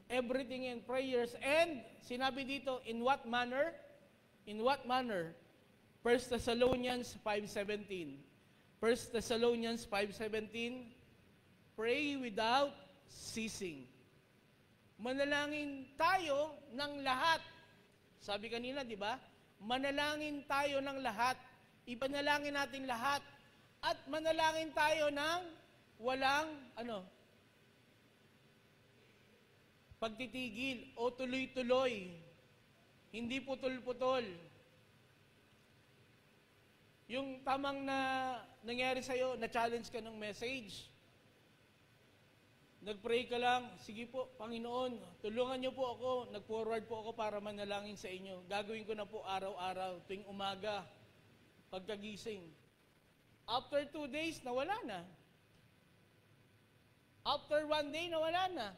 everything in prayers, and sinabi dito, in what manner? In what manner? 1 Thessalonians 5:17. 1 Thessalonians 5:17, pray without ceasing. Manalangin tayo ng lahat. Sabi kanina, di ba? Manalangin tayo ng lahat. Ipanalangin natin lahat. At manalangin tayo ng walang, pagtitigil o tuloy-tuloy. Hindi putol-putol. Yung tamang na nangyari sa'yo, na-challenge ka ng message. Nag-pray ka lang, sige po, Panginoon, tulungan niyo po ako, nag-forward po ako para manalangin sa inyo. Gagawin ko na po araw-araw, tuwing umaga, pagkagising. After 2 days, nawala na. After 1 day, nawala na.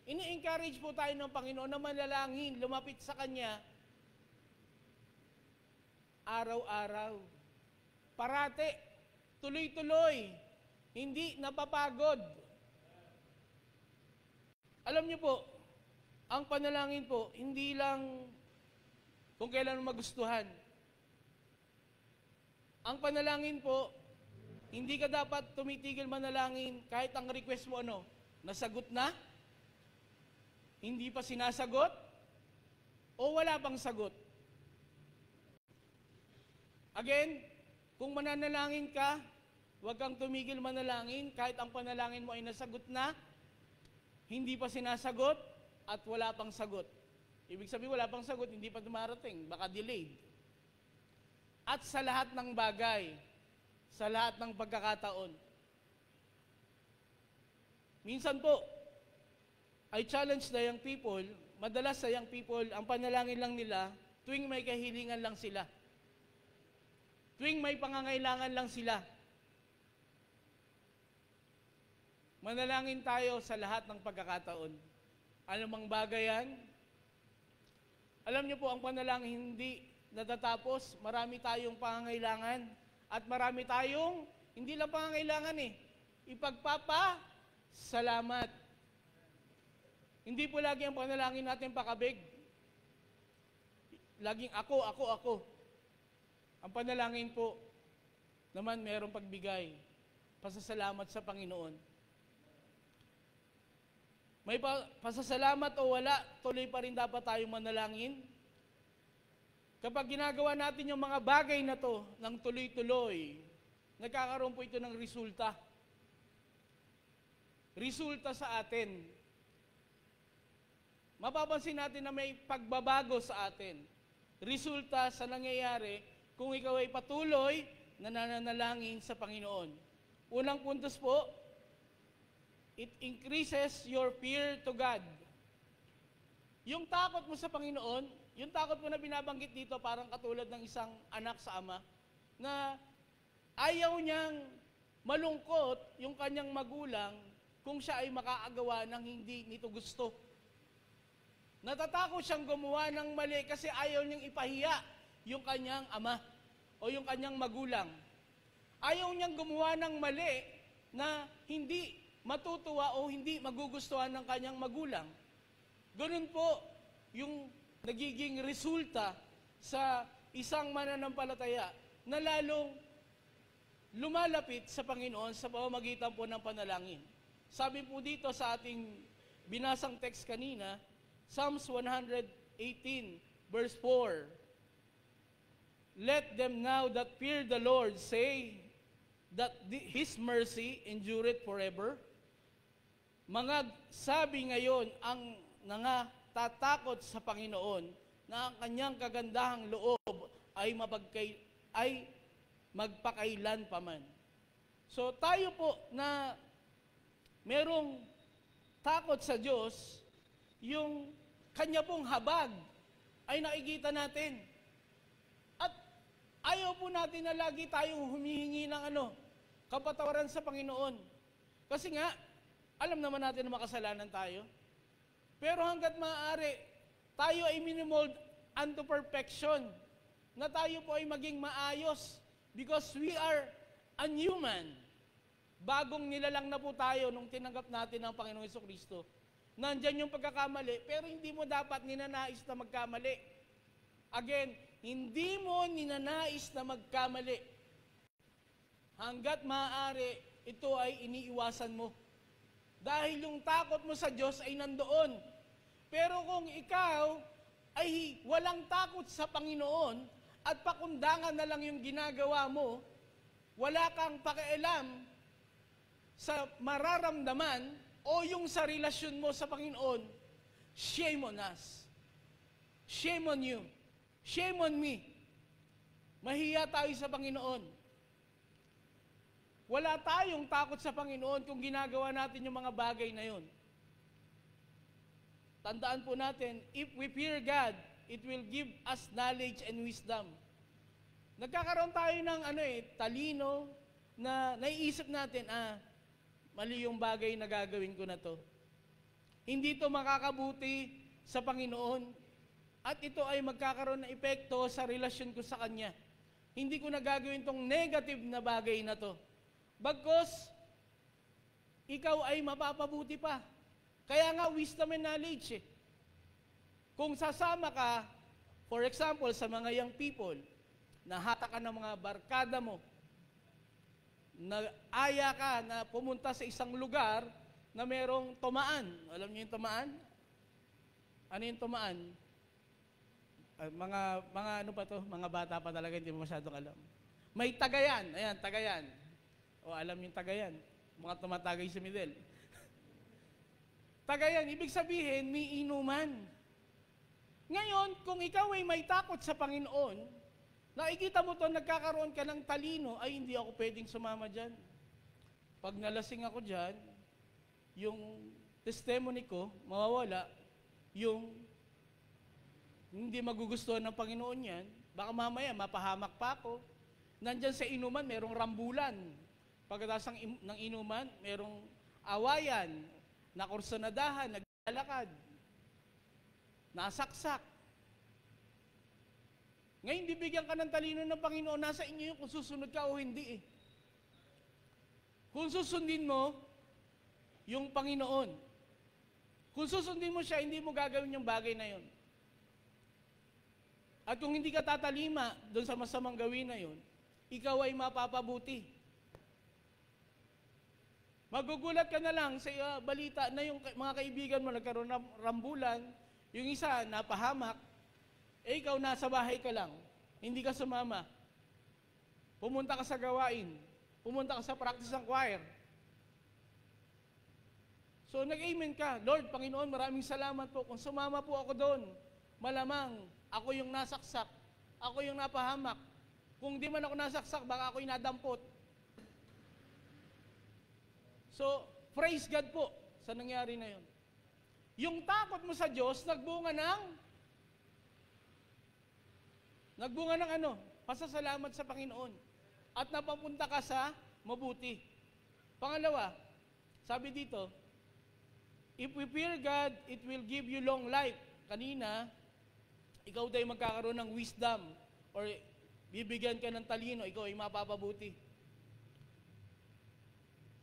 Ini-encourage po tayo ng Panginoon na manalangin, lumapit sa Kanya, araw-araw. Parate, tuloy-tuloy. Hindi napapagod. Alam niyo po, ang panalangin po, hindi lang kung kailan magustuhan. Ang panalangin po, hindi ka dapat tumitigil manalangin kahit ang request mo nasagot na, hindi pa sinasagot, o wala pang sagot. Again, kung mananalangin ka, huwag kang tumigil manalangin kahit ang panalangin mo ay nasagot na, hindi pa sinasagot, at wala pang sagot. Ibig sabihin, wala pang sagot, hindi pa dumarating, baka delayed. At sa lahat ng bagay, sa lahat ng pagkakataon. Minsan po, I challenge the young people, madalas sa young people, ang panalangin lang nila, tuwing may kahilingan lang sila. Tuwing may pangangailangan lang sila. Manalangin tayo sa lahat ng pagkakataon. Anumang bagay yan. Alam niyo po, ang panalangin hindi natatapos. Marami tayong pangangailangan. At marami tayong, hindi lang pangangailangan ipagpapasalamat. Hindi po lagi ang panalangin natin pakabig. Laging ako. Ang panalangin po, naman mayroong pagbigay. Pasasalamat sa Panginoon. May pasasalamat o wala, tuloy pa rin dapat tayong manalangin. Kapag ginagawa natin yung mga bagay na to ng tuloy-tuloy, nagkakaroon po ito ng resulta. Resulta sa atin. Mapapansin natin na may pagbabago sa atin. Resulta sa nangyayari kung ikaw ay patuloy na nananalangin sa Panginoon. Unang puntos po, it increases your fear to God. Yung takot mo sa Panginoon, yung takot mo na binabanggit dito, parang katulad ng isang anak sa ama, na ayaw niyang malungkot yung kanyang magulang kung siya ay makaagawa ng hindi nito gusto. Natatakot siyang gumawa ng mali kasi ayaw niyang ipahiya yung kanyang ama o yung kanyang magulang. Ayaw niyang gumawa ng mali na hindi matutuwa o hindi magugustuhan ng kanyang magulang. Ganun po yung nagiging resulta sa isang mananampalataya na lalong lumalapit sa Panginoon sa pamamagitan po ng panalangin. Sabi po dito sa ating binasang text kanina, Psalms 118 verse 4, let them now that fear the Lord say that His mercy endureth forever. Mga sabi ngayon ang tatakot sa Panginoon na ang kanyang kagandahang loob ay magpakailan paman. So tayo po na merong takot sa Diyos, yung kanya pong habag ay nakikita natin. At ayaw po natin na lagi tayong humihingi ng kapatawaran sa Panginoon. Kasi nga, alam naman natin na makasalanan tayo. Pero hanggat maaari, tayo ay minimold unto perfection. Na tayo po ay maging maayos. Because we are a new man. Bagong nilalang na po tayo nung tinanggap natin ang Panginoong Hesukristo. nandyan yung pagkakamali, pero hindi mo dapat ninanais na magkamali. Again, hindi mo ninanais na magkamali. Hanggat maaari, ito ay iniiwasan mo. Dahil yung takot mo sa Diyos ay nandoon. Pero kung ikaw ay walang takot sa Panginoon at pakundangan na lang yung ginagawa mo, wala kang pakialam sa mararamdaman o yung sa relasyon mo sa Panginoon, shame on us. Shame on you. Shame on me. Mahiya tayo sa Panginoon. Wala tayong takot sa Panginoon kung ginagawa natin yung mga bagay na yun. Tandaan po natin, if we fear God, it will give us knowledge and wisdom. Nagkakaroon tayo ng talino na naiisip natin, mali yung bagay na gagawin ko na to. Hindi to makakabuti sa Panginoon at ito ay magkakaroon ng epekto sa relasyon ko sa Kanya. Hindi ko na gagawin tong negative na bagay na to. Bagkus, ikaw ay mapapabuti pa. Kaya nga, wisdom and knowledge. Kung sasama ka, for example, sa mga young people, nahata ka ng mga barkada mo, naaya ka na pumunta sa isang lugar na merong tumaan. Alam niyo yung tumaan? Ano yung tumaan? Mga ano pa to? Mga bata pa talaga, hindi mo masyadong alam. May tagayan. Ayan, tagayan. O alam yung tagayan. Mga tumatagay sa middle. Tagayan, ibig sabihin, may inuman. Ngayon, kung ikaw ay may takot sa Panginoon, nakikita mo to, nagkakaroon ka ng talino, ay hindi ako pwedeng sumama dyan. Pag nalasing ako dyan, yung testimony ko, mawawala, yung hindi magugustuhan ng Panginoon yan, baka mamaya mapahamak pa ako. Nandyan sa inuman, merong rambulan. Pagkatapos ng inuman, merong awayan, nakursunadahan, naglalakad, nasaksak. Ngayon, bibigyan ka ng talino ng Panginoon, nasa inyo yun kung susunod ka o hindi. Kung susundin mo, yung Panginoon. Kung susundin mo siya, hindi mo gagawin yung bagay na yun. At kung hindi ka tatalima doon sa masamang gawin na yun, ikaw ay mapapabuti. Magugulat ka na lang sa balita na yung mga kaibigan mo nagkaroon ng rambulan, yung isa napahamak, ikaw nasa bahay ka lang, hindi ka sumama. Pumunta ka sa gawain, pumunta ka sa practice ng choir. So nag-amen ka, Lord, Panginoon, maraming salamat po. Kung sumama po ako doon, malamang ako yung nasaksak, ako yung napahamak. Kung di man ako nasaksak, baka ako'y nadampot. So, praise God po sa nangyari na yun. Yung takot mo sa Diyos, nagbunga ng pasasalamat sa Panginoon. At napapunta ka sa mabuti. Pangalawa, sabi dito, if we fear God, it will give you long life. Kanina, ikaw tayo magkakaroon ng wisdom or bibigyan ka ng talino, ikaw ay mapapabuti.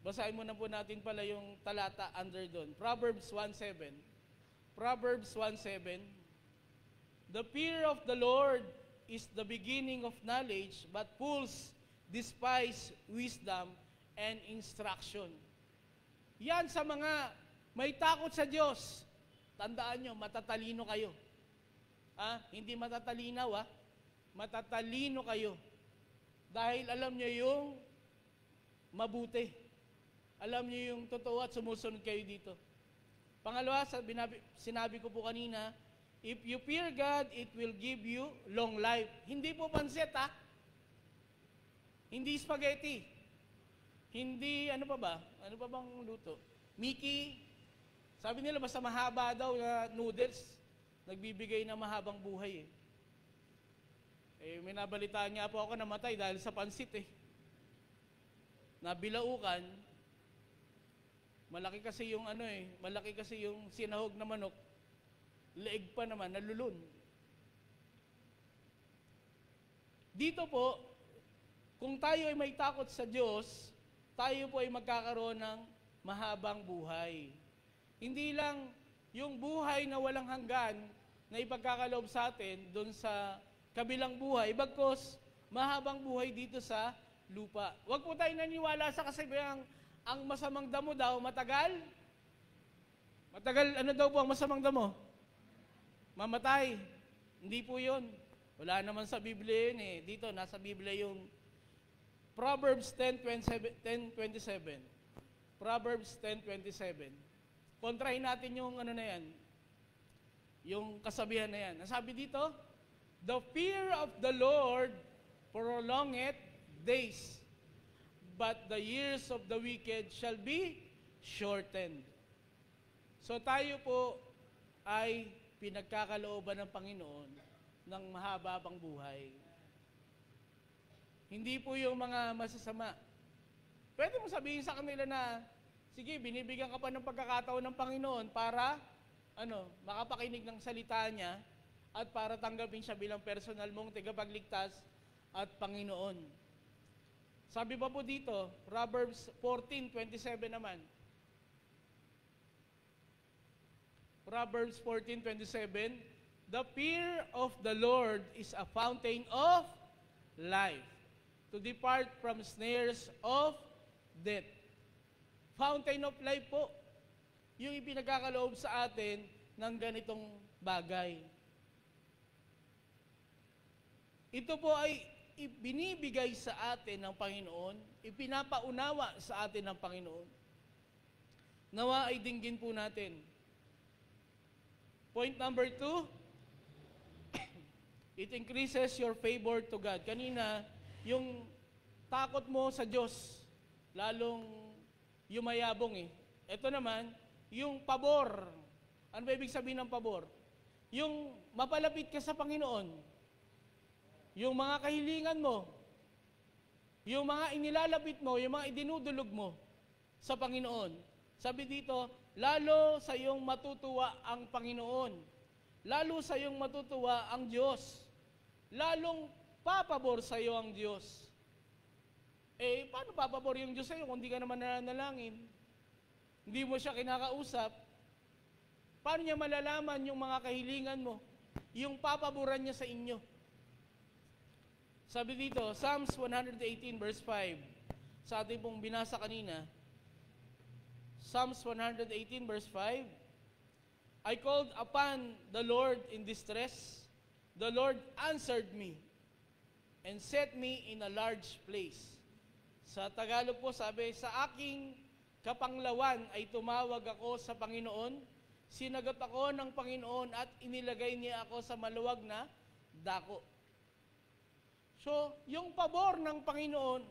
Basahin mo na po natin pala yung talata under doon. Proverbs 1:7. Proverbs 1:7. The fear of the Lord is the beginning of knowledge, but fools despise wisdom and instruction. Yan sa mga may takot sa Diyos. Tandaan nyo, matatalino kayo. Hindi matatalinaw, matatalino kayo. Dahil alam nyo yung mabuti. Alam niyo yung totoo at sumusunod kayo dito. Pangalawa, sinabi ko po kanina, if you fear God, it will give you long life. Hindi po pansit, Hindi spaghetti. Hindi, ano pa ba? Ano pa bang luto? Mickey. Sabi nila, basta mahaba daw na noodles, nagbibigay ng mahabang buhay. May nabalitaan nga po ako namatay dahil sa pansit. Nabilaukan, malaki kasi yung sinahog na manok, leeg pa naman, nalulun. Dito po, kung tayo ay may takot sa Diyos, tayo po ay magkakaroon ng mahabang buhay. Hindi lang yung buhay na walang hanggan na ipagkakaloob sa atin doon sa kabilang buhay, bagkos mahabang buhay dito sa lupa. Huwag po tayo naniwala sa kasabihan, ang masamang damo daw, matagal. Matagal, ano daw po ang masamang damo? Mamatay. Hindi po yun. Wala naman sa Biblia yun eh. Dito, nasa Biblia yung Proverbs 10:27. Proverbs 10:27. Kontrahin natin yung ano na yan, yung kasabihan na yan. Nasabi dito, the fear of the Lord prolongeth days, but the years of the wicked shall be shortened. So tayo po ay pinagkakalooban ng Panginoon ng mahaba pang buhay. Hindi po yung mga masasama. Pwede mo sabihin sa kanila na, sige, binibigyan ka pa ng pagkakataon ng Panginoon para makapakinig ng salita niya at para tanggapin siya bilang personal mong tagapagligtas at Panginoon. Sabi pa po dito, Proverbs 14:27 naman. Proverbs 14:27, the fear of the Lord is a fountain of life, to depart from snares of death. Fountain of life po, yung ipinagkakaloob sa atin ng ganitong bagay. Ito po ay ibinibigay sa atin ng Panginoon, ipinapaunawa sa atin ng Panginoon. Nawa ay dinggin po natin. Point number 2, it increases your favor to God. Kanina, yung takot mo sa Diyos, lalong yumayabong eh. Ito naman, yung pabor. Ano ba ibig sabihin ng pabor? Yung mapalapit ka sa Panginoon, yung mga kahilingan mo, yung mga inilalapit mo, yung mga idinudulog mo sa Panginoon. Sabi dito, lalo sa iyong matutuwa ang Panginoon. Lalo sa iyong matutuwa ang Diyos. Lalong papabor sa iyo ang Diyos. Eh, paano papabor yung Diyos sa iyo kung hindi ka naman nananalangin? Hindi mo siya kinakausap. Paano niya malalaman yung mga kahilingan mo? Yung papaboran niya sa inyo. Sabi dito, Psalms 118 verse 5. Sa ating pong binasa kanina, Psalms 118 verse 5, I called upon the Lord in distress. The Lord answered me and set me in a large place. Sa Tagalog po sabi, sa aking kapanglawan ay tumawag ako sa Panginoon, sinagot ako ng Panginoon at inilagay niya ako sa maluwag na dako. So, yung pabor ng Panginoon,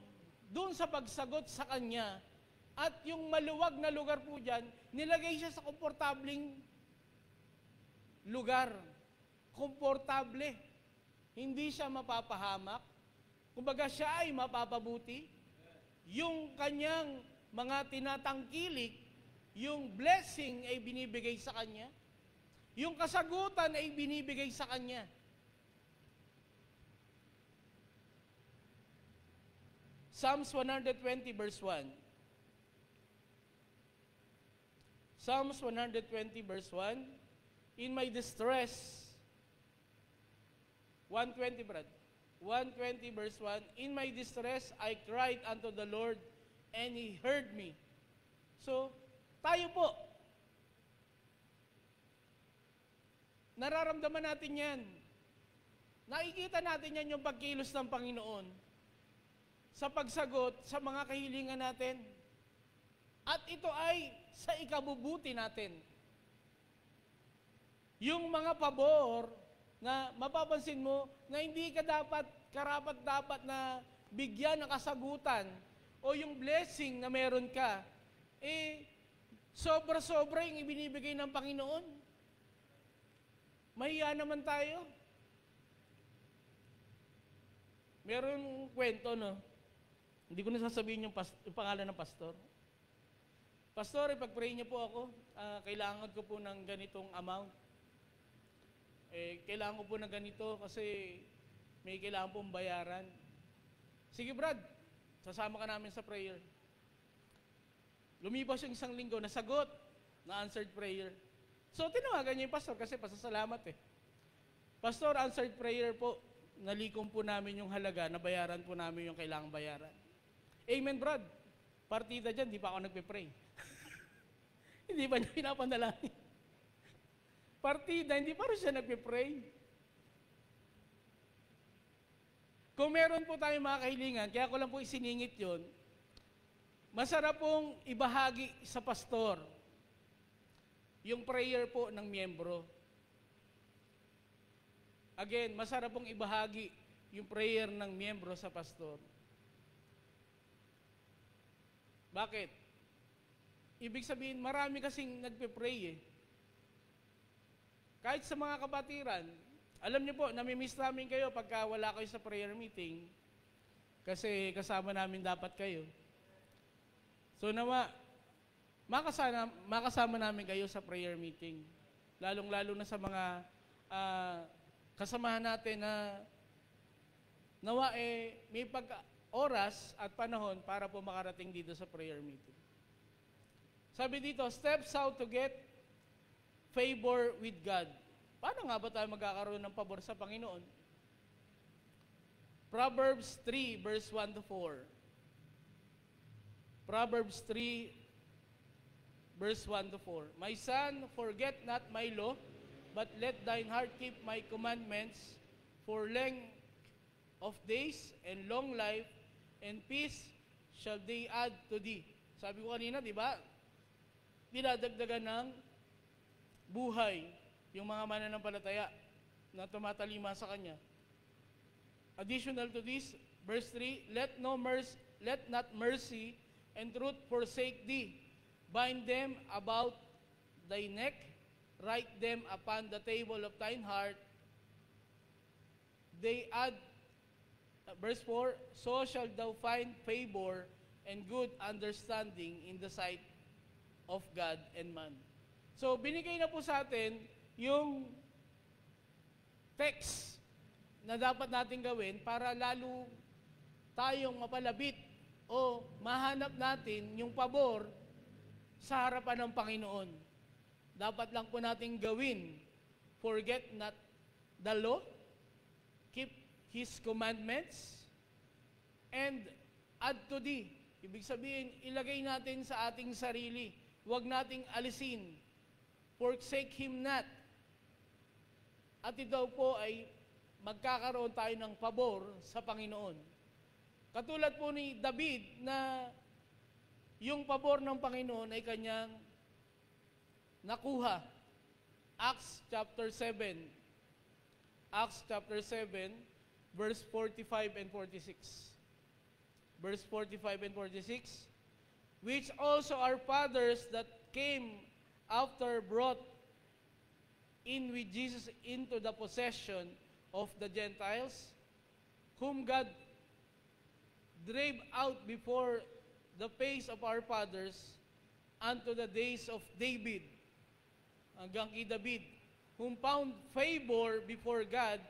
dun sa pagsagot sa Kanya, at yung maluwag na lugar po dyan, nilagay siya sa komportabling lugar. Komportable. Hindi siya mapapahamak. Kumbaga siya ay mapapabuti. Yung kanyang mga tinatangkilik, yung blessing ay binibigay sa kanya. Yung kasagutan ay binibigay sa kanya. Psalms 120 verse 1. Psalms 120 verse 1. In my distress, 120 Brad. 120 verse 1. In my distress, I cried unto the Lord, and He heard me. So, tayo po, nararamdaman natin yan. Nakikita natin yan yung pagkilos ng Panginoon sa pagsagot sa mga kahilingan natin. At ito ay sa ikabubuti natin. Yung mga pabor na mapapansin mo na hindi ka karapat-dapat na bigyan ng kasagutan o yung blessing na meron ka, sobra-sobra yung ibinibigay ng Panginoon. Mahiya naman tayo. Meron kwento, no? Hindi ko na sasabihin yung pangalan ng pastor. Pastor, ipag-pray niyo po ako. Kailangan ko po ng ganitong amount. Kailangan ko po ng ganito kasi may kailangan pong bayaran. Sige Brad, sasama ka namin sa prayer. Lumipas yung isang linggo, nasagot na answered prayer. So, tinawagan niya yung pastor kasi pasasalamat eh. Pastor, answered prayer po. Nalikom po namin yung halaga, nabayaran po namin yung kailangang bayaran. Amen, Brad. Partida dyan, di pa ako nagpe-pray. Hindi pa niya pinapanalangin. Partida, hindi pa rin siya nagpe-pray. Kung meron po tayong mga kahilingan, kaya ko lang po isiningit yun, masarap pong ibahagi sa pastor yung prayer po ng miyembro. Again, masarap pong ibahagi yung prayer ng miyembro sa pastor. Bakit? Ibig sabihin, marami kasing nagpe-pray eh. Kahit sa mga kabatiran, alam niyo po, namimiss namin kayo pagka wala kayo sa prayer meeting kasi kasama namin dapat kayo. So nawa, makasama namin kayo sa prayer meeting. Lalong-lalo na sa mga kasamahan natin na nawa may oras at panahon para po makarating dito sa prayer meeting. Sabi dito, steps how to get favor with God. Paano nga ba tayo magkakaroon ng pabor sa Panginoon? Proverbs 3 verse 1 to 4. Proverbs 3 verse 1 to 4. My son, forget not my law, but let thine heart keep my commandments, for length of days and long life and peace shall they add to thee. Sabi ko kanina, di ba? Dinadagdagan ng buhay yung mga mananampalataya na tumatalima sa Kanya. Additional to this, verse 3, let not mercy and truth forsake thee. Bind them about thy neck, write them upon the table of thine heart. They add, verse 4, so shall thou find favor and good understanding in the sight of God and man. So, binigay na po sa atin yung text na dapat natin gawin para lalo tayong mapalapit o mahanap natin yung pabor sa harapan ng Panginoon. Dapat lang po natin gawin, forget not the law, keep His commandments, and add to thee. Ibig sabihin, ilagay natin sa ating sarili. Huwag nating alisin. Forsake Him not. At ito po ay magkakaroon tayo ng pabor sa Panginoon. Katulad po ni David na yung pabor ng Panginoon ay kanyang nakuha. Acts chapter 7. Acts chapter 7, verse 45 and 46. Verse 45 and 46. Which also our fathers that came after brought in with Jesus into the possession of the Gentiles, whom God drave out before the face of our fathers unto the days of David, hanggang kay David, whom found favor before God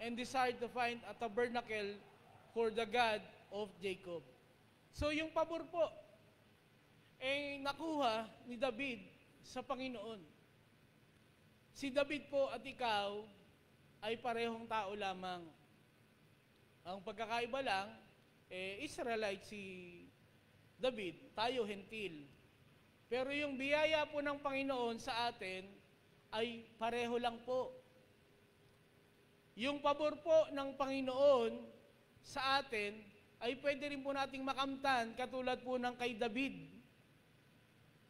and desired to find a tabernacle for the God of Jacob. So yung pabor po, nakuha ni David sa Panginoon. Si David po at ikaw ay parehong tao lamang. Ang pagkakaiba lang, Israelite si David, tayo hentil. Pero yung biyaya po ng Panginoon sa atin ay pareho lang po. Yung pabor po ng Panginoon sa atin ay pwede rin po nating makamtan katulad po ng kay David.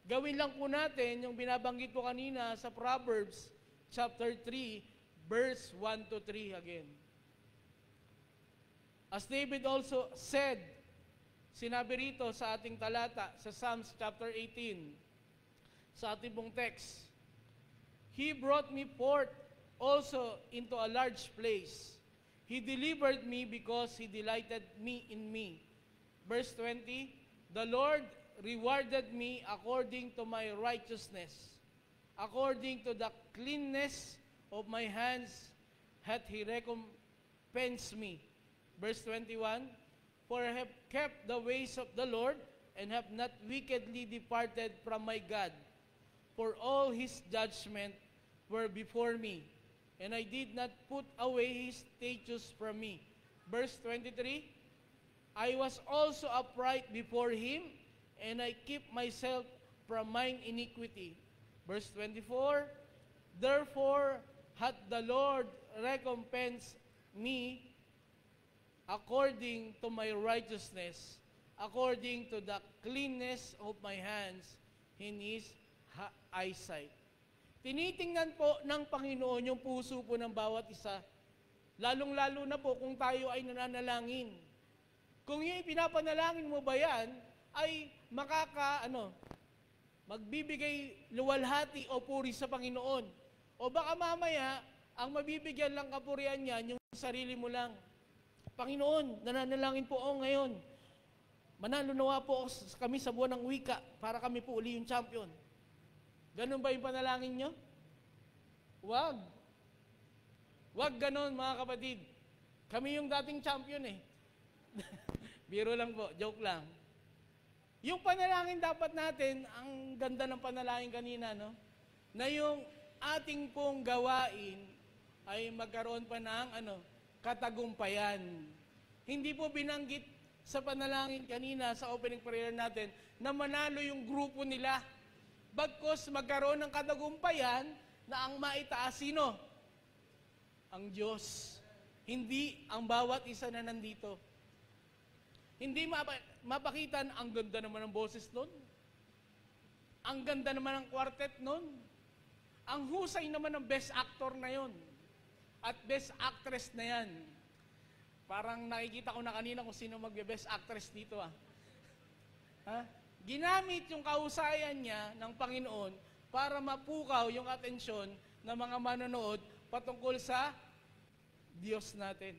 Gawin lang po natin yung binabanggit po kanina sa Proverbs chapter 3, verse 1 to 3 again. As David also said, sinabi rito sa ating talata, sa Psalms chapter 18, sa ating pong text, He brought me forth also into a large place. He delivered me because He delighted me in me. Verse 20, the Lord rewarded me according to my righteousness. According to the cleanness of my hands hath He recompensed me. Verse 21, for I have kept the ways of the Lord, and have not wickedly departed from my God. For all His judgment were before me, and I did not put away his statutes from me. Verse 23, I was also upright before him, and I keep myself from mine iniquity. Verse 24, therefore hath the Lord recompensed me according to my righteousness, according to the cleanness of my hands in his eyesight. Tinitingnan po ng Panginoon yung puso po ng bawat isa, lalong-lalo na po kung tayo ay nananalangin. Kung yung pinapanalangin mo ba yan, ay magbibigay luwalhati o puri sa Panginoon. O baka mamaya, ang mabibigyan lang kapurihan niyan, yung sarili mo lang. Panginoon, nananalangin po ako ngayon. Mananawa po kami sa buwan ng wika para kami po uli yung champion. Ganun ba yung panalangin nyo? Wag. Wag ganun, mga kapatid. Kami yung dating champion eh. Biro lang po, joke lang. Yung panalangin dapat natin, ang ganda ng panalangin kanina, no? Na yung ating pong gawain ay magkaroon pa ng katagumpayan. Hindi po binanggit sa panalangin kanina sa opening prayer natin na manalo yung grupo nila. Bagkos magkaroon ng katagumpayan na ang maitaas sino? Ang Diyos. Hindi ang bawat isa na nandito. Hindi mapakita na ang ganda naman ng boses nun. Ang ganda naman ng quartet nun. Ang husay naman ng best actor na yon. At best actress na yan. Parang nakikita ko na kanina kung sino mag-best actress dito ah. Ha? Ginamit yung kahusayan niya ng Panginoon para mapukaw yung atensyon ng mga manonood patungkol sa Diyos natin.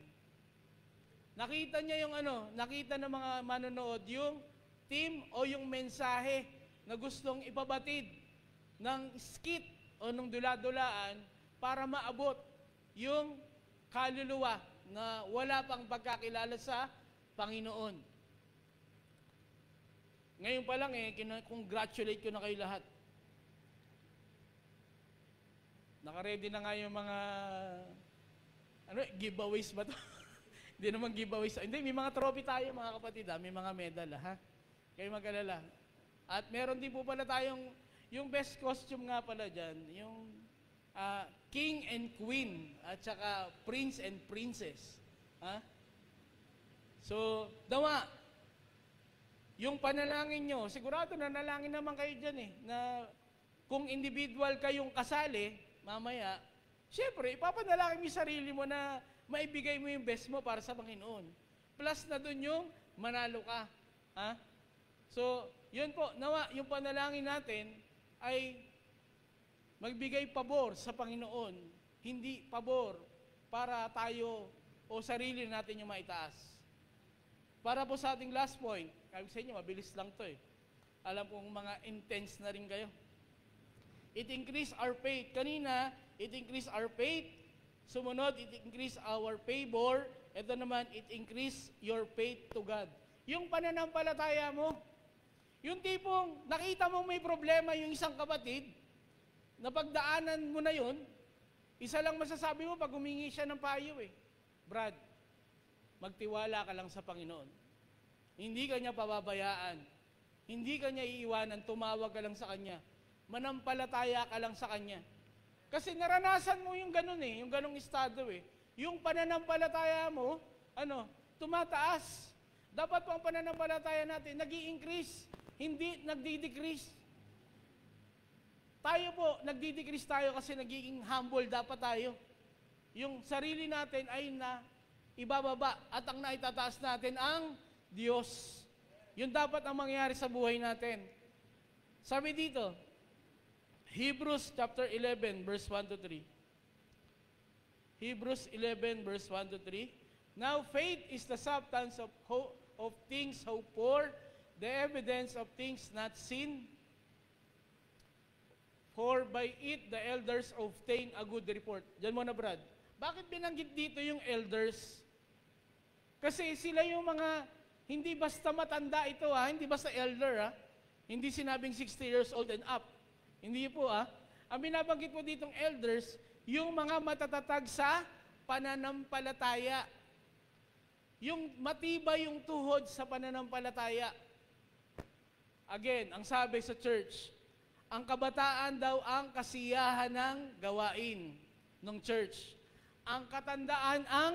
Nakita niya yung nakita ng mga manonood yung theme o yung mensahe na gustong ipabatid ng skit o ng dula-dulaan para maabot yung kaluluwa na wala pang pagkakilala sa Panginoon. Ngayon pa lang congratulate ko na kayo lahat. Naka-ready na nga yung mga giveaways ba to? Hindi naman giveaways. Hindi, may mga trophy tayo mga kapatid, may mga medal, ha? Kayo mag-alala. At meron din po pala tayong, yung best costume nga pala dyan, yung King and Queen, at saka Prince and Princess. Ha? So, yung panalangin nyo, sigurado nanalangin naman kayo dyan na kung individual kayong kasali, mamaya, syempre, ipapanalangin mo yung sarili mo na maibigay mo yung best mo para sa Panginoon. Plus na dun yung manalo ka. Ha? So, yun po, yung panalangin natin ay magbigay pabor sa Panginoon, hindi pabor para tayo o sarili natin yung maitaas. Para po sa ating last point, sabi sa inyo, mabilis lang to Alam kong mga intense na rin kayo. It increase our faith. Kanina, it increase our faith. Sumunod, it increase our favor. Ito naman, it increase your faith to God. Yung pananampalataya mo, yung tipong nakita mong may problema yung isang kapatid, napagdaanan mo na yun, isa lang masasabi mo pag humingi siya ng payo Brad, magtiwala ka lang sa Panginoon. Hindi ka niya pababayaan. Hindi ka niya iiwanan, tumawag ka lang sa Kanya. Manampalataya ka lang sa Kanya. Kasi naranasan mo yung ganun yung ganung estado Yung pananampalataya mo, tumataas. Dapat po ang pananampalataya natin, nag-i-increase, hindi nagdi-decrease. Tayo po, nagdi-decrease tayo kasi nagiging humble dapat tayo. Yung sarili natin ay ibababa at ang naitataas natin ang Diyos. Yun dapat ang mangyari sa buhay natin. Sabi dito, Hebrews chapter 11 verse 1 to 3. Hebrews 11 verse 1 to 3. Now faith is the substance of things hoped for, the evidence of things not seen. For by it the elders obtain a good report. Diyan mo na, Brad. Bakit binanggit dito yung elders? Kasi sila yung mga, hindi basta matanda ito hindi basta elder Hindi sinabing 60 years old and up. Hindi po Ang binabanggit po ditong elders, yung mga matatatag sa pananampalataya. Yung matibay yung tuhod sa pananampalataya. Again, ang sabi sa church, ang kabataan daw ang kasiyahan ng gawain ng church. Ang katandaan ang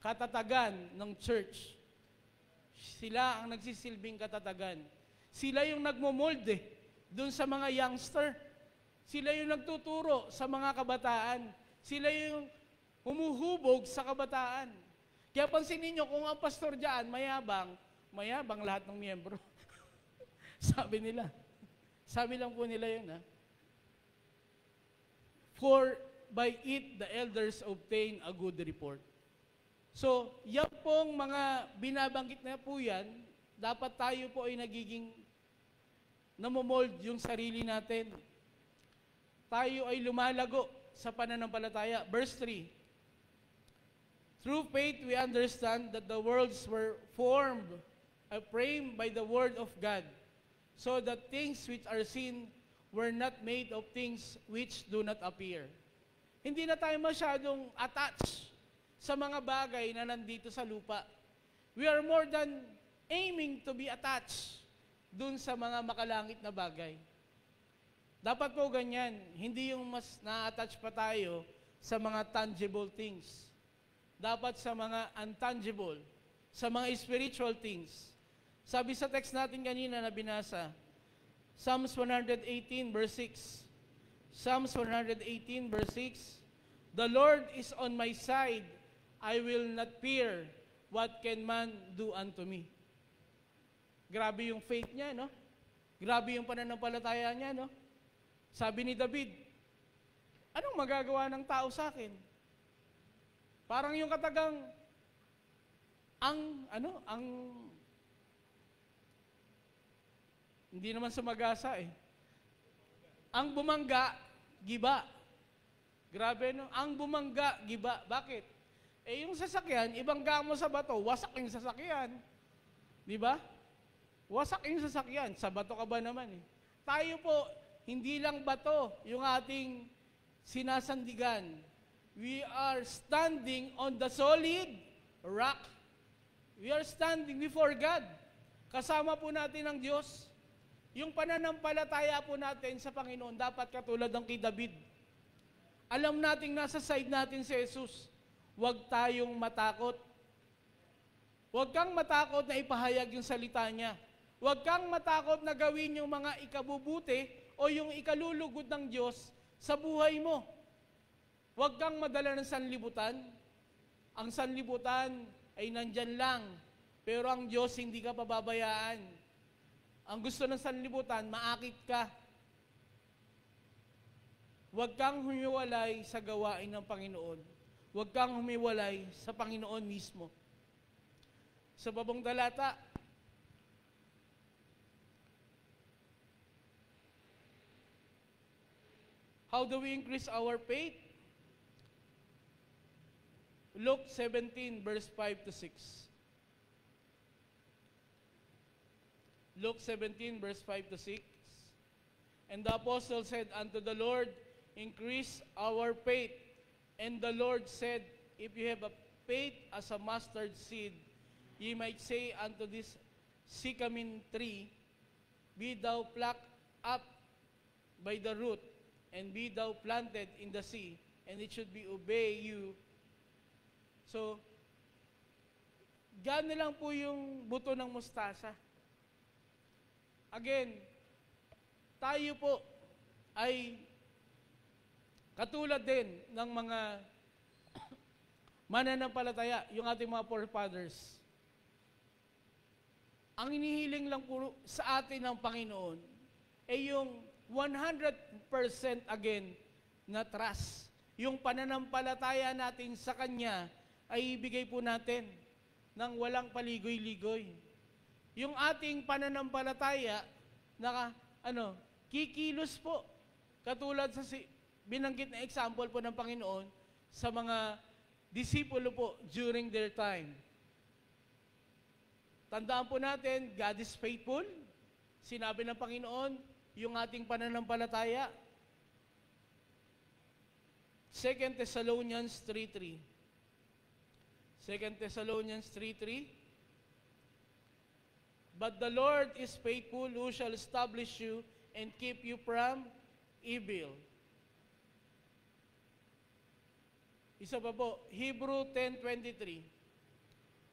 katatagan ng church. Sila ang nagsisilbing katatagan. Sila yung nagmomold doon sa mga youngster. Sila yung nagtuturo sa mga kabataan. Sila yung humuhubog sa kabataan. Kaya pansinin nyo, kung ang pastor dyan, mayabang lahat ng miyembro. Sabi nila. Sabi lang po nila yun, For by it the elders obtain a good report. So, yan pong mga binabanggit na po yan, dapat tayo po ay nagiging namomold yung sarili natin. Tayo ay lumalago sa pananampalataya. Verse 3, Through faith we understand that the worlds were formed, framed by the word of God, so that things which are seen were not made of things which do not appear. Hindi na tayo masyadong attached sa mga bagay na nandito sa lupa. We are more than aiming to be attached dun sa mga makalangit na bagay. Dapat po ganyan, hindi yung mas na-attach pa tayo sa mga tangible things. Dapat sa mga intangible, sa mga spiritual things. Sabi sa text natin kanina na binasa, Psalms 118 verse 6. Psalms 118 verse 6, The Lord is on my side, I will not fear, what can man do unto me? Grabe yung faith niya, no? Grabe yung pananampalataya niya, no? Sabi ni David, anong magagawa ng tao sa akin? Parang yung katagang, hindi naman sumagasa Ang bumangga, giba. Grabe, no? Ang bumangga, giba. Bakit? Yung sasakyan, ibangga mo sa bato, wasak yung sasakyan. Di ba? Wasak yung sasakyan. Sa bato ka ba naman Tayo po, hindi lang bato yung ating sinasandigan. We are standing on the solid rock. We are standing before God. Kasama po natin ang Diyos. Yung pananampalataya po natin sa Panginoon, dapat katulad ng kay David. Alam nating nasa side natin si Jesus. Huwag tayong matakot. Huwag kang matakot na ipahayag yung salita niya. Huwag kang matakot na gawin yung mga ikabubuti o yung ikalulugod ng Diyos sa buhay mo. Huwag kang madala ng sanlibutan. Ang sanlibutan ay nandyan lang. Pero ang Diyos hindi ka pababayaan. Ang gusto ng sanlibutan, maakit ka. Huwag kang humiwalay sa gawain ng Panginoon. Huwag kang humiwalay sa Panginoon mismo. Sa babong talata, how do we increase our faith? Luke 17, verse 5 to 6. Luke 17, verse 5 to 6. And the apostle said unto the Lord, increase our faith. And the Lord said, if you have a faith as a mustard seed, ye might say unto this sycamore tree, be thou plucked up by the root, and be thou planted in the sea, and it should be obey you. So, gano'n lang po yung buto ng mustasa. Again, tayo po ay katulad din ng mga mananampalataya, yung ating mga forefathers. Ang inihiling lang po sa atin ng Panginoon ay yung 100% again na trust. Yung pananampalataya natin sa Kanya ay ibigay po natin ng walang paligoy-ligoy. Yung ating pananampalataya na kikilos po. Katulad sa binanggit na example po ng Panginoon sa mga disipulo po during their time. Tandaan po natin, God is faithful. Sinabi ng Panginoon, yung ating pananampalataya. 2 Thessalonians 3:3. 2 Thessalonians 3:3. But the Lord is faithful, who shall establish you and keep you from evil. Isa pa po, Hebrew 10:23.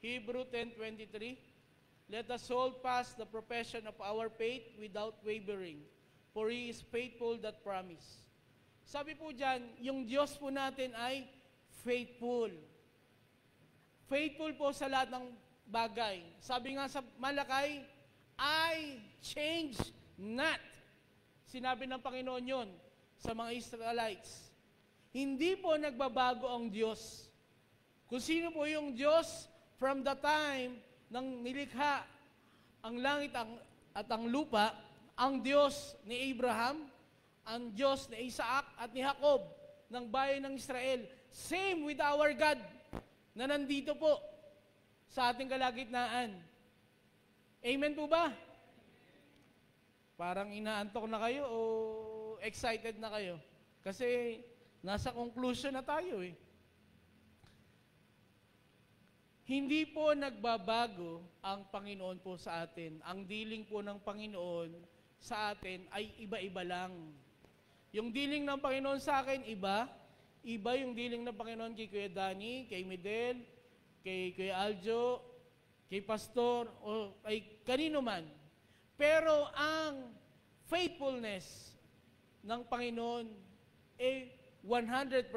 Hebrew 10:23. Let us hold fast the profession of our faith without wavering, for He is faithful that promise. Sabi po dyan, yung Diyos po natin ay faithful. Faithful po sa lahat ng bagay. Sabi nga sa Malakay, I change not. Sinabi ng Panginoon yon sa mga Israelites. Hindi po nagbabago ang Diyos. Kung sino po yung Diyos from the time ng nilikha ang langit at ang lupa, ang Diyos ni Abraham, ang Diyos ni Isaac at ni Jacob ng bayan ng Israel. Same with our God na nandito po sa ating kalagitnaan. Amen po ba? Parang inaantok na kayo o excited na kayo? Kasi nasa conclusion na tayo eh. Hindi po nagbabago ang Panginoon po sa atin. Ang dealing po ng Panginoon sa atin ay iba-iba lang. Yung dealing ng Panginoon sa akin, iba. Iba yung dealing ng Panginoon kay Kuya Danny, kay Medel, kay Kuya Aljo, kay Pastor, o kay kanino man. Pero ang faithfulness ng Panginoon ay 100%.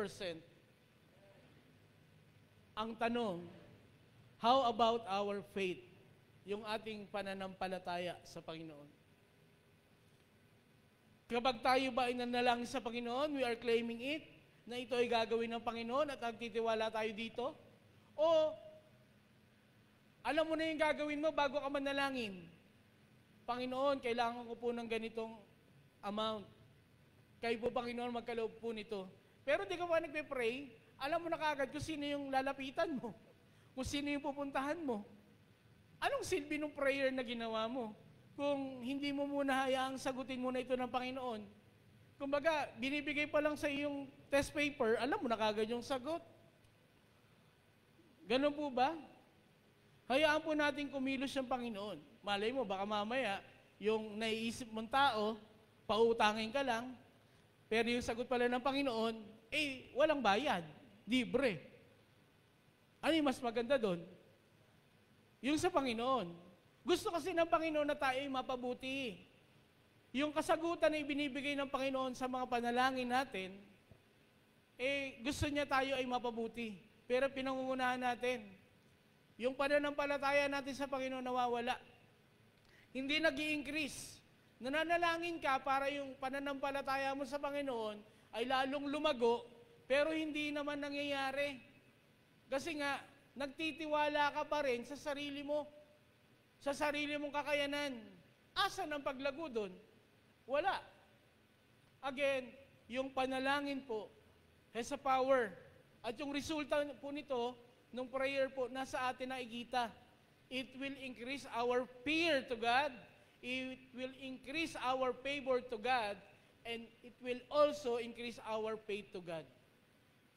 Ang tanong, how about our faith? Yung ating pananampalataya sa Panginoon. Kapag tayo ba ay nanalangin sa Panginoon, we are claiming it, na ito ay gagawin ng Panginoon at nagtitiwala tayo dito? O, alam mo na yung gagawin mo bago ka manalangin. Panginoon, kailangan ko po ng ganitong amount. Kayo po, Panginoon, magkaloob po nito. Pero di ka pa nagpe-pray, alam mo na kagad kung sino yung lalapitan mo, kung sino yung pupuntahan mo. Anong silbi ng prayer na ginawa mo? Kung hindi mo muna hayaang sagutin muna ito ng Panginoon. Kumbaga, binibigay pa lang sa iyong test paper, alam mo na kagad yung sagot. Ganun po ba? Hayaan po natin kumilos yung Panginoon. Malay mo, baka mamaya, yung naiisip mong tao, pautangin ka lang, pero yung sagot pala ng Panginoon, walang bayad, libre. Ano yung mas maganda doon? Yung sa Panginoon. Gusto kasi ng Panginoon na tayo ay mapabuti. Yung kasagutan na ibinibigay ng Panginoon sa mga panalangin natin, gusto niya tayo ay mapabuti. Pero pinangungunahan natin. Yung pananampalataya natin sa Panginoon nawawala. Hindi nag-i-increase. Nananalangin ka para yung pananampalataya mo sa Panginoon ay lalong lumago, pero hindi naman nangyayari. Kasi nga, nagtitiwala ka pa rin sa sarili mo. Sa sarili mong kakayanan. Asan ang paglago doon? Wala. Again, yung panalangin po has a power. At yung resulta po nito, nung prayer po, nasa atin na ikita. It will increase our fear to God. It will increase our favor to God. And it will also increase our faith to God.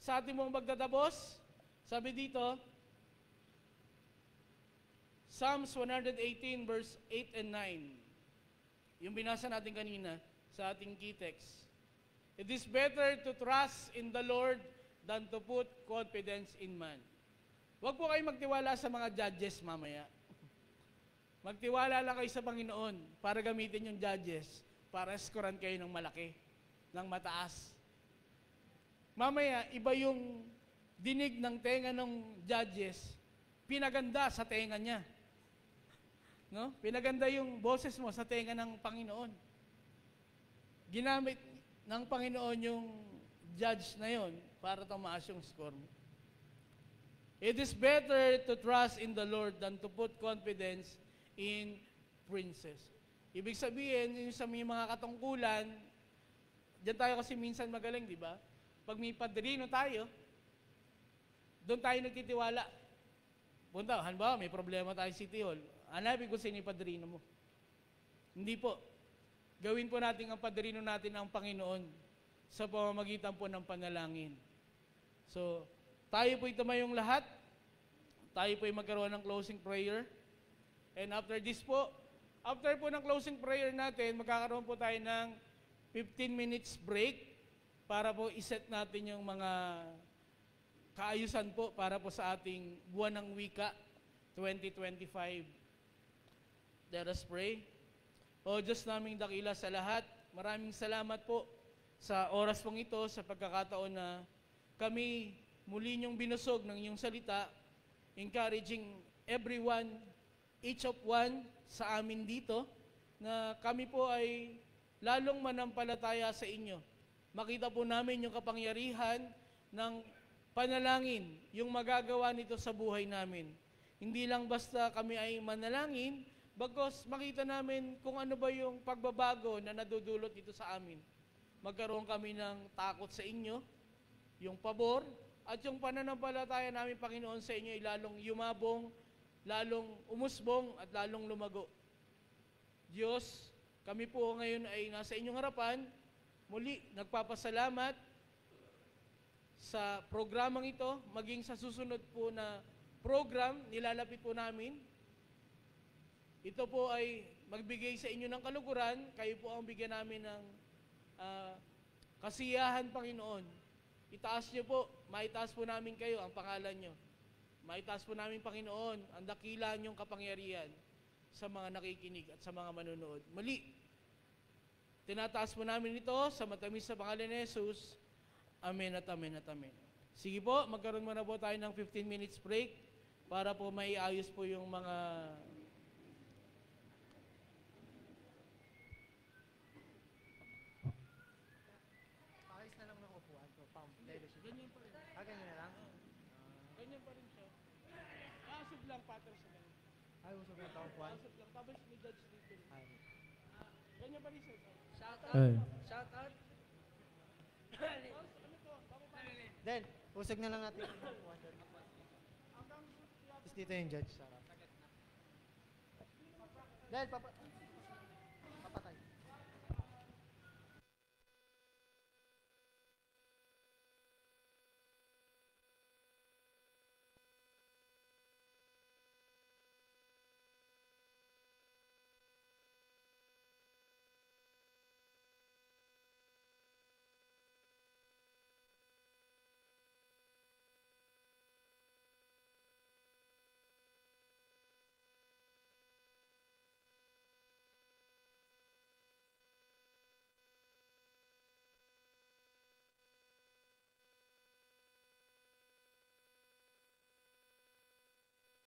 Sa ating mong magtatapos, sabi dito, Psalms 118 verse 8 and 9. Yung binasa natin kanina sa ating key text. It is better to trust in the Lord than to put confidence in man. Huwag po kayo magtiwala sa mga judges mamaya. Magtiwala lang kayo sa Panginoon para gamitin yung judges para scorean kayo ng malaki, ng mataas. Mamaya, iba yung dinig ng tenga ng judges, pinaganda sa tenga niya. No? Pinaganda yung boses mo sa tenga ng Panginoon. Ginamit ng Panginoon yung judge na yon para tumaas yung score mo. It is better to trust in the Lord than to put confidence in princes. Ibig sabihin, yung sa mga katungkulan, diyan tayo kasi minsan magaling, di ba? Pag may padrino tayo, doon tayo nagtitiwala. Punta, halimbawa, may problema tayo sa City Hall. Hanapin ko sino yung padrino mo. Hindi po. gawin po natin ang padrino natin ang Panginoon sa pamamagitan po ng panalangin. So, tayo po'y tumayong lahat. Tayo po'y magkaroon ng closing prayer. And after this po, after po ng closing prayer natin, magkakaroon po tayo ng 15 minutes break para po iset natin yung mga kaayusan po para po sa ating buwan ng wika 2025. Let us pray. O Diyos naming dakila sa lahat, maraming salamat po sa oras pong ito, sa pagkakataon na kami muli niyong binusog ng iyong salita, encouraging everyone, each of one sa amin dito, na kami po ay lalong manampalataya sa inyo. Makita po namin yung kapangyarihan ng panalangin, yung magagawa nito sa buhay namin. Hindi lang basta kami ay manalangin, bagos makita namin kung ano ba yung pagbabago na nadudulot dito sa amin. Magkaroon kami ng takot sa inyo, yung pabor, at yung pananampalataya namin, Panginoon, sa inyo ay lalong yumabong, lalong umusbong, at lalong lumago. Diyos, kami po ngayon ay nasa inyong harapan, muli nagpapasalamat sa programang ito, maging sa susunod po na program, nilalapit po namin. Ito po ay magbigay sa inyo ng kaluguran, kayo po ang bigyan namin ng kasiyahan, Panginoon. Itaas niyo po, maitaas po namin kayo ang pangalan niyo. Maitaas po namin, Panginoon, ang dakila niyong kapangyarihan sa mga nakikinig at sa mga manonood. Muli, tinataas po namin ito sa matamis sa pangalan ni Jesus. Amen at amen at amen. Sige po, magkaroon muna po tayo ng 15 minutes break para po maiayos po yung mga Pakis na lang ng upuan ko. ganyan pa rin. Ganyan na lang? Ganyan pa rin siya. Asog lang, pattern sa ganyan. Ay, usap na ito upuan? Asog lang. Tapos ni Judge dito. Ay. Ganyan pa rin siya. Shout Ay. Shout out. Then, usag na lang natin yung upuan doon. Tapos dito yung judge. Sarap. Then,